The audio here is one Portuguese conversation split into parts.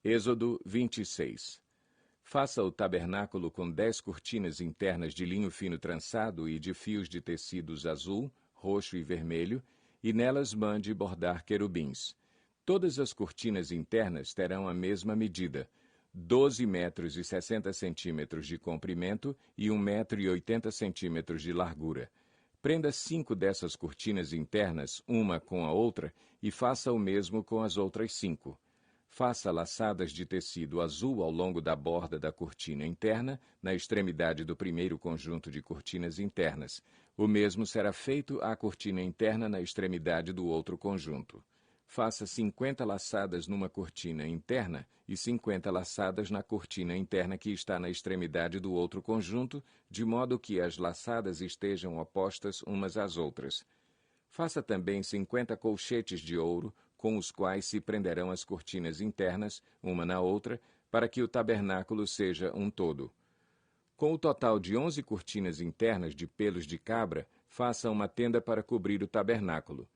Êxodo 26. Faça o tabernáculo com 10 cortinas internas de linho fino trançado e de fios de tecidos azul, roxo e vermelho, e nelas mande bordar querubins. Todas as cortinas internas terão a mesma medida, 12 metros e 60 centímetros de comprimento e 1 metro e 80 centímetros de largura. Prenda 5 dessas cortinas internas, uma com a outra, e faça o mesmo com as outras 5. Faça laçadas de tecido azul ao longo da borda da cortina interna, na extremidade do primeiro conjunto de cortinas internas. O mesmo será feito à cortina interna na extremidade do outro conjunto. Faça 50 laçadas numa cortina interna e 50 laçadas na cortina interna que está na extremidade do outro conjunto, de modo que as laçadas estejam opostas umas às outras. Faça também 50 colchetes de ouro, com os quais se prenderão as cortinas internas, uma na outra, para que o tabernáculo seja um todo. Com o total de 11 cortinas internas de pelos de cabra, faça uma tenda para cobrir o tabernáculo.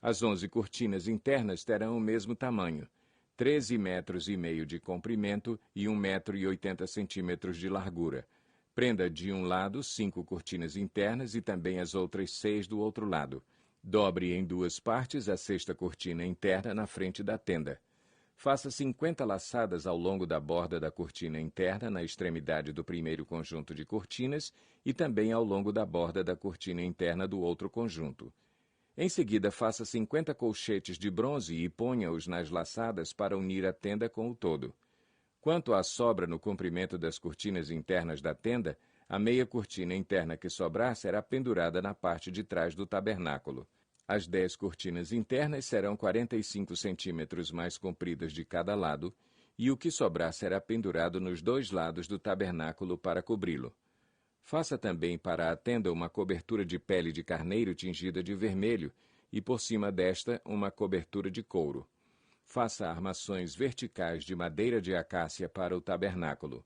As 11 cortinas internas terão o mesmo tamanho, 13 metros e meio de comprimento e 1 metro e 80 centímetros de largura. Prenda de um lado 5 cortinas internas e também as outras 6 do outro lado. Dobre em 2 partes a 6ª cortina interna na frente da tenda. Faça 50 laçadas ao longo da borda da cortina interna na extremidade do primeiro conjunto de cortinas e também ao longo da borda da cortina interna do outro conjunto. Em seguida, faça 50 colchetes de bronze e ponha-os nas laçadas para unir a tenda com o todo. Quanto à sobra no comprimento das cortinas internas da tenda, a meia cortina interna que sobrar será pendurada na parte de trás do tabernáculo. As 10 cortinas internas serão 45 centímetros mais compridas de cada lado, e o que sobrar será pendurado nos 2 lados do tabernáculo para cobri-lo. Faça também para a tenda uma cobertura de pele de carneiro tingida de vermelho, e por cima desta uma cobertura de couro. Faça armações verticais de madeira de acácia para o tabernáculo.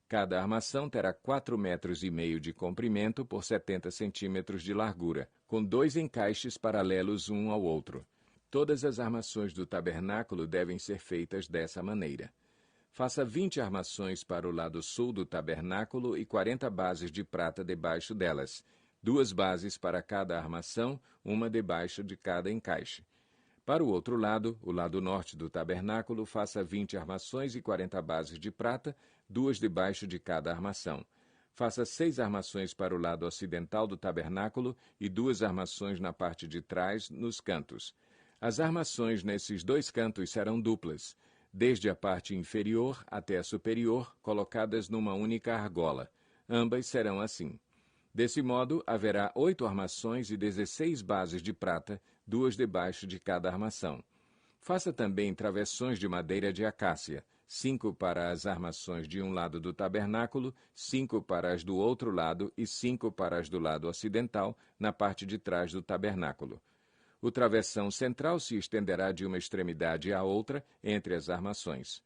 Cada armação terá 4,5 metros de comprimento por 70 centímetros de largura, com 2 encaixes paralelos um ao outro. Todas as armações do tabernáculo devem ser feitas dessa maneira. Faça 20 armações para o lado sul do tabernáculo e 40 bases de prata debaixo delas, 2 bases para cada armação, uma debaixo de cada encaixe. Para o outro lado, o lado norte do tabernáculo, faça 20 armações e 40 bases de prata, 2 debaixo de cada armação. Faça 6 armações para o lado ocidental do tabernáculo e 2 armações na parte de trás, nos cantos. As armações nesses 2 cantos serão duplas, desde a parte inferior até a superior, colocadas numa única argola. Ambas serão assim. Desse modo, haverá 8 armações e 16 bases de prata, 2 debaixo de cada armação. Faça também travessões de madeira de acácia, 5 para as armações de um lado do tabernáculo, 5 para as do outro lado e 5 para as do lado ocidental, na parte de trás do tabernáculo. O travessão central se estenderá de uma extremidade à outra entre as armações.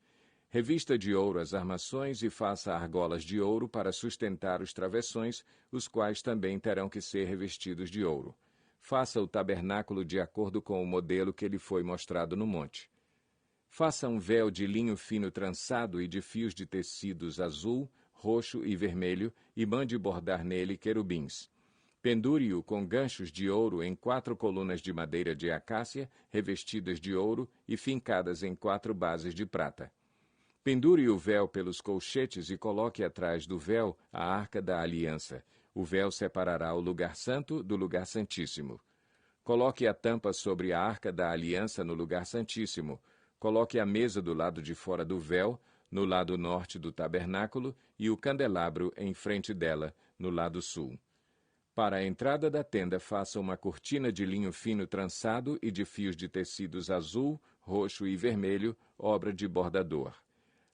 Revista de ouro as armações e faça argolas de ouro para sustentar os travessões, os quais também terão que ser revestidos de ouro. Faça o tabernáculo de acordo com o modelo que lhe foi mostrado no monte. Faça um véu de linho fino trançado e de fios de tecidos azul, roxo e vermelho e mande bordar nele querubins. Pendure-o com ganchos de ouro em 4 colunas de madeira de acácia, revestidas de ouro e fincadas em 4 bases de prata. Pendure o véu pelos colchetes e coloque atrás do véu a arca da aliança. O véu separará o lugar santo do lugar santíssimo. Coloque a tampa sobre a arca da aliança no lugar santíssimo. Coloque a mesa do lado de fora do véu, no lado norte do tabernáculo, e o candelabro em frente dela, no lado sul. Para a entrada da tenda, faça uma cortina de linho fino trançado e de fios de tecidos azul, roxo e vermelho, obra de bordador.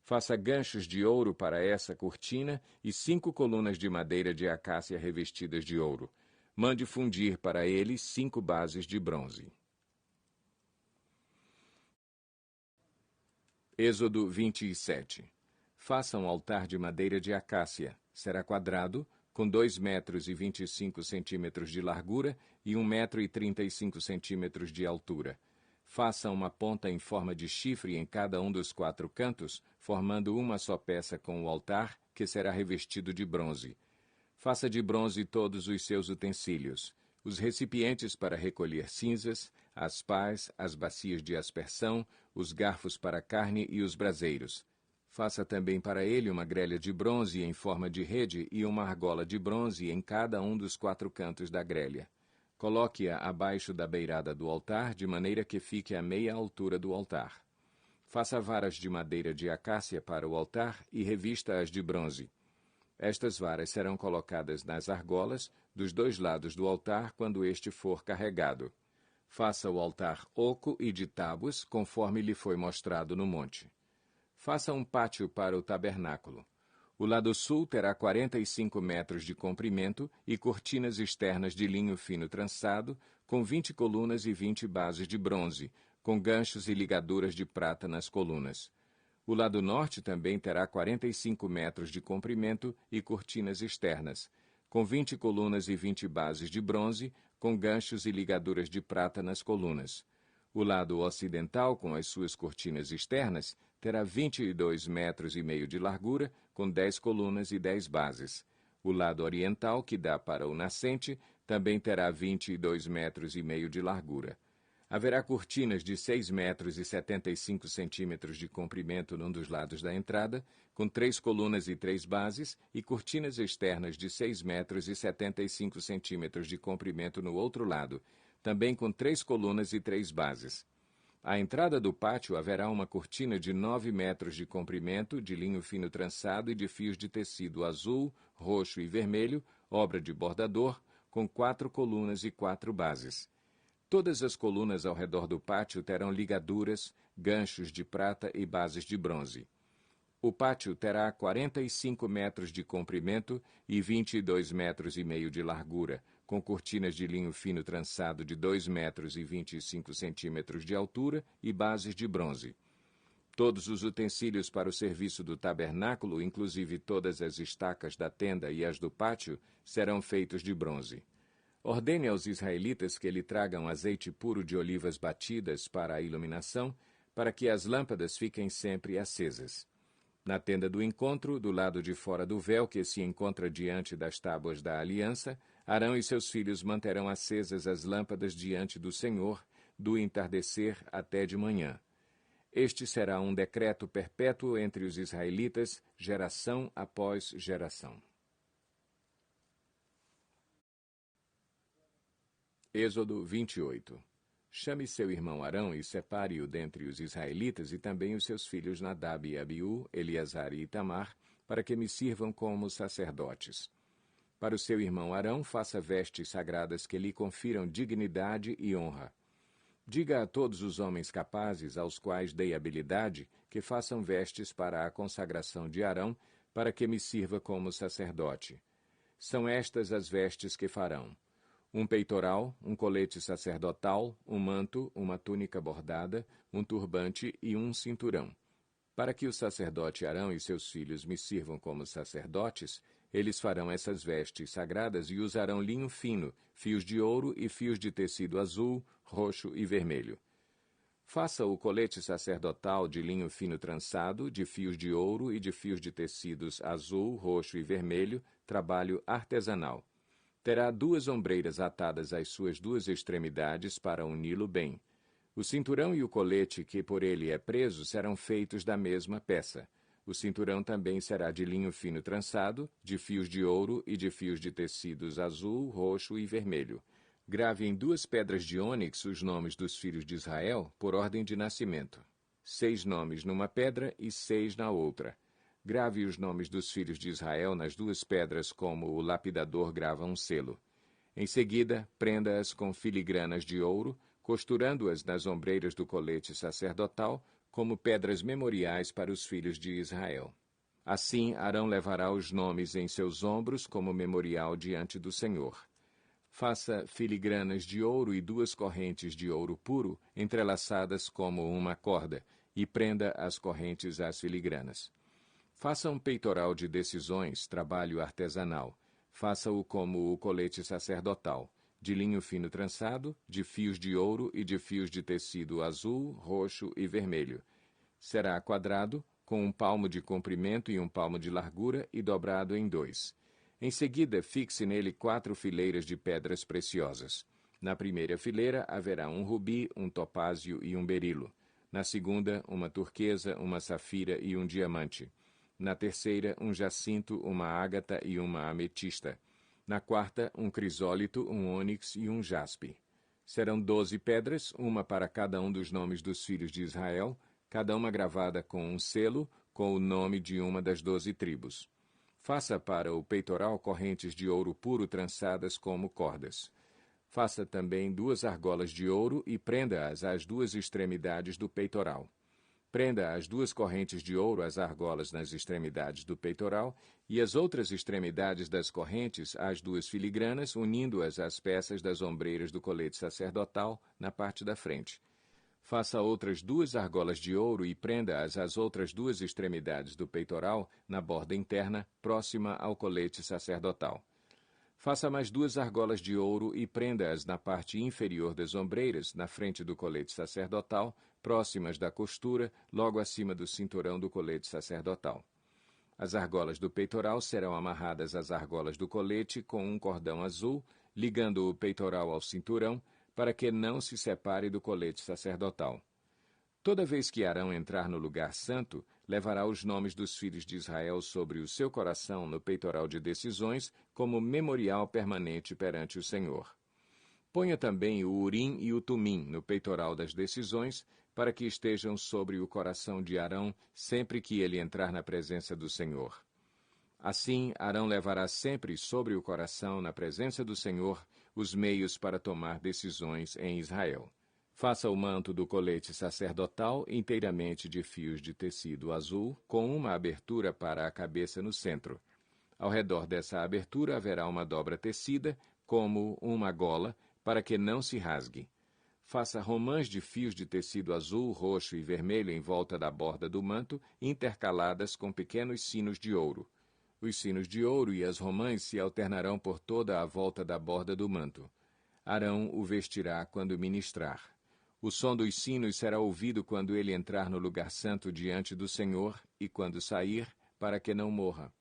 Faça ganchos de ouro para essa cortina e 5 colunas de madeira de acácia revestidas de ouro. Mande fundir para eles 5 bases de bronze. Êxodo 27. Faça um altar de madeira de acácia. Será quadrado, com 2 metros e 25 centímetros de largura e 1 metro e 35 centímetros de altura. Faça uma ponta em forma de chifre em cada um dos 4 cantos, formando uma só peça com o altar, que será revestido de bronze. Faça de bronze todos os seus utensílios, os recipientes para recolher cinzas, as pás, as bacias de aspersão, os garfos para carne e os braseiros. Faça também para ele uma grelha de bronze em forma de rede e uma argola de bronze em cada um dos 4 cantos da grelha. Coloque-a abaixo da beirada do altar, de maneira que fique à meia altura do altar. Faça varas de madeira de acácia para o altar e revista-as de bronze. Estas varas serão colocadas nas argolas dos 2 lados do altar quando este for carregado. Faça o altar oco e de tábuas, conforme lhe foi mostrado no monte. Faça um pátio para o tabernáculo. O lado sul terá 45 metros de comprimento e cortinas externas de linho fino trançado, com 20 colunas e 20 bases de bronze, com ganchos e ligaduras de prata nas colunas. O lado norte também terá 45 metros de comprimento e cortinas externas, com 20 colunas e 20 bases de bronze, com ganchos e ligaduras de prata nas colunas. O lado ocidental, com as suas cortinas externas, terá 22 metros e meio de largura, com 10 colunas e 10 bases. O lado oriental, que dá para o nascente, também terá 22 metros e meio de largura. Haverá cortinas de 6 metros e 75 centímetros de comprimento num dos lados da entrada, com 3 colunas e 3 bases, e cortinas externas de 6 metros e 75 centímetros de comprimento no outro lado, também com 3 colunas e 3 bases. À entrada do pátio haverá uma cortina de 9 metros de comprimento, de linho fino trançado e de fios de tecido azul, roxo e vermelho, obra de bordador, com 4 colunas e 4 bases. Todas as colunas ao redor do pátio terão ligaduras, ganchos de prata e bases de bronze. O pátio terá 45 metros de comprimento e 22 metros e meio de largura, com cortinas de linho fino trançado de 2 metros e 25 centímetros de altura e bases de bronze. Todos os utensílios para o serviço do tabernáculo, inclusive todas as estacas da tenda e as do pátio, serão feitos de bronze. Ordene aos israelitas que lhe tragam azeite puro de olivas batidas para a iluminação, para que as lâmpadas fiquem sempre acesas. Na tenda do encontro, do lado de fora do véu que se encontra diante das tábuas da aliança, Arão e seus filhos manterão acesas as lâmpadas diante do Senhor, do entardecer até de manhã. Este será um decreto perpétuo entre os israelitas, geração após geração. Êxodo 28. Chame seu irmão Arão e separe-o dentre os israelitas e também os seus filhos Nadab e Abiú, Eleazar e Itamar, para que me sirvam como sacerdotes. Para o seu irmão Arão, faça vestes sagradas que lhe confiram dignidade e honra. Diga a todos os homens capazes, aos quais dei habilidade, que façam vestes para a consagração de Arão, para que me sirva como sacerdote. São estas as vestes que farão: um peitoral, um colete sacerdotal, um manto, uma túnica bordada, um turbante e um cinturão. Para que o sacerdote Arão e seus filhos me sirvam como sacerdotes, eles farão essas vestes sagradas e usarão linho fino, fios de ouro e fios de tecido azul, roxo e vermelho. Faça o colete sacerdotal de linho fino trançado, de fios de ouro e de fios de tecidos azul, roxo e vermelho, trabalho artesanal. Terá 2 ombreiras atadas às suas 2 extremidades para uni-lo bem. O cinturão e o colete que por ele é preso serão feitos da mesma peça. O cinturão também será de linho fino trançado, de fios de ouro e de fios de tecidos azul, roxo e vermelho. Grave em 2 pedras de ônix os nomes dos filhos de Israel por ordem de nascimento. 6 nomes numa pedra e 6 na outra. Grave os nomes dos filhos de Israel nas 2 pedras como o lapidador grava um selo. Em seguida, prenda-as com filigranas de ouro, costurando-as nas ombreiras do colete sacerdotal, como pedras memoriais para os filhos de Israel. Assim, Arão levará os nomes em seus ombros como memorial diante do Senhor. Faça filigranas de ouro e 2 correntes de ouro puro, entrelaçadas como uma corda, e prenda as correntes às filigranas. Faça um peitoral de decisões, trabalho artesanal. Faça-o como o colete sacerdotal. de linho fino trançado, de fios de ouro e de fios de tecido azul, roxo e vermelho. Será quadrado, com 1 palmo de comprimento e 1 palmo de largura e dobrado em 2. Em seguida, fixe nele 4 fileiras de pedras preciosas. Na primeira fileira haverá um rubi, um topázio e um berilo. Na segunda, uma turquesa, uma safira e um diamante. Na terceira, um jacinto, uma ágata e uma ametista. Na quarta, um crisólito, um ônix e um jaspe. Serão 12 pedras, uma para cada um dos nomes dos filhos de Israel, cada uma gravada com um selo, com o nome de uma das 12 tribos. Faça para o peitoral correntes de ouro puro trançadas como cordas. Faça também 2 argolas de ouro e prenda-as às 2 extremidades do peitoral. Prenda as 2 correntes de ouro às argolas nas extremidades do peitoral e as outras extremidades das correntes às 2 filigranas, unindo-as às peças das ombreiras do colete sacerdotal na parte da frente. Faça outras 2 argolas de ouro e prenda-as às outras 2 extremidades do peitoral na borda interna, próxima ao colete sacerdotal. Faça mais 2 argolas de ouro e prenda-as na parte inferior das ombreiras, na frente do colete sacerdotal, próximas da costura, logo acima do cinturão do colete sacerdotal. As argolas do peitoral serão amarradas às argolas do colete com um cordão azul, ligando o peitoral ao cinturão, para que não se separe do colete sacerdotal. Toda vez que Arão entrar no lugar santo, levará os nomes dos filhos de Israel sobre o seu coração no peitoral de decisões, como memorial permanente perante o Senhor. Ponha também o Urim e o Tumim no peitoral das decisões, para que estejam sobre o coração de Arão sempre que ele entrar na presença do Senhor. Assim, Arão levará sempre sobre o coração, na presença do Senhor, os meios para tomar decisões em Israel. Faça o manto do colete sacerdotal inteiramente de fios de tecido azul, com uma abertura para a cabeça no centro. Ao redor dessa abertura haverá uma dobra tecida, como uma gola, para que não se rasgue. Faça romãs de fios de tecido azul, roxo e vermelho em volta da borda do manto, intercaladas com pequenos sinos de ouro. Os sinos de ouro e as romãs se alternarão por toda a volta da borda do manto. Arão o vestirá quando ministrar. O som dos sinos será ouvido quando ele entrar no lugar santo diante do Senhor e quando sair, para que não morra.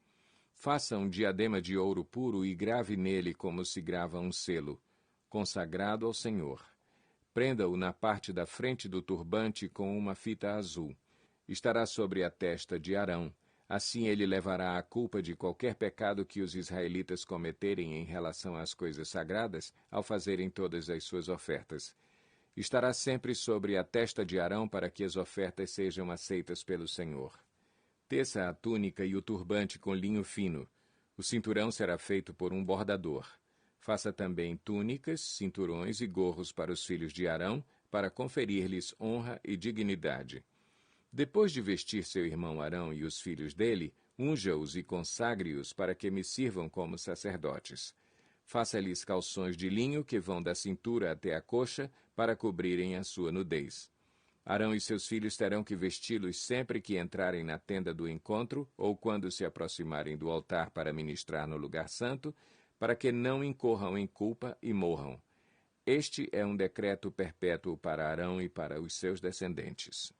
Faça um diadema de ouro puro e grave nele como se grava um selo, consagrado ao Senhor. Prenda-o na parte da frente do turbante com uma fita azul. Estará sobre a testa de Arão. Assim ele levará a culpa de qualquer pecado que os israelitas cometerem em relação às coisas sagradas ao fazerem todas as suas ofertas. Estará sempre sobre a testa de Arão para que as ofertas sejam aceitas pelo Senhor. Teça a túnica e o turbante com linho fino. O cinturão será feito por um bordador. Faça também túnicas, cinturões e gorros para os filhos de Arão, para conferir-lhes honra e dignidade. Depois de vestir seu irmão Arão e os filhos dele, unja-os e consagre-os para que me sirvam como sacerdotes. Faça-lhes calções de linho que vão da cintura até a coxa, para cobrirem a sua nudez. Arão e seus filhos terão que vesti-los sempre que entrarem na tenda do encontro ou quando se aproximarem do altar para ministrar no lugar santo, para que não incorram em culpa e morram. Este é um decreto perpétuo para Arão e para os seus descendentes.